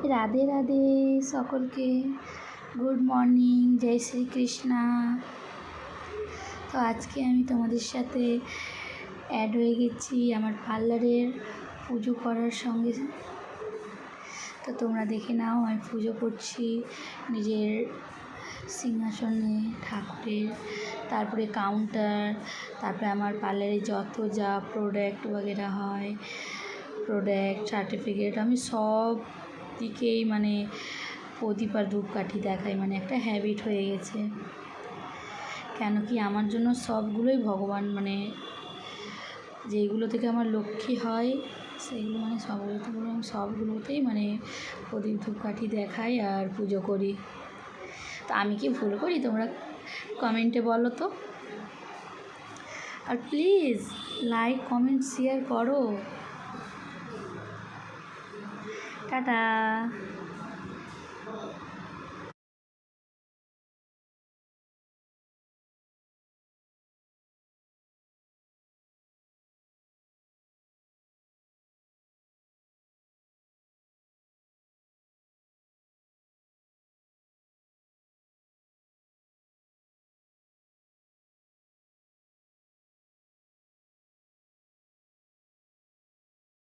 রাধে রাধে সকলকে, good morning, জয় শ্রীকৃষ্ণা। তো আজকে আমি তোমাদের সাথে অ্যাড হয়ে গেছি আমার পার্লারের পুজো করার সঙ্গে। তো তোমরা দেখে নাও, আমি পুজো করছি নিজের সিংহাসনে ঠাকুরের, তারপরে কাউন্টার, তারপরে আমার পার্লারে যত যা প্রোডাক্ট বগেরা হয়, প্রোডাক্ট সার্টিফিকেট, আমি সব দিকেই মানে প্রদীপ আর ধূপকাঠি দেখাই, মানে একটা হ্যাবিট হয়ে গেছে। কেন কি আমার জন্য সবগুলোই ভগবান, মানে যেইগুলো থেকে আমার লক্ষ্মী হয় সেইগুলো মানে সবগুলোতেই মানে প্রদীপ ধূপকাঠি দেখাই আর পুজো করি। তো আমি কি ভুল করি তোমরা কমেন্টে বলো তো। আর প্লিজ লাইক কমেন্ট শেয়ার করো। টাটা।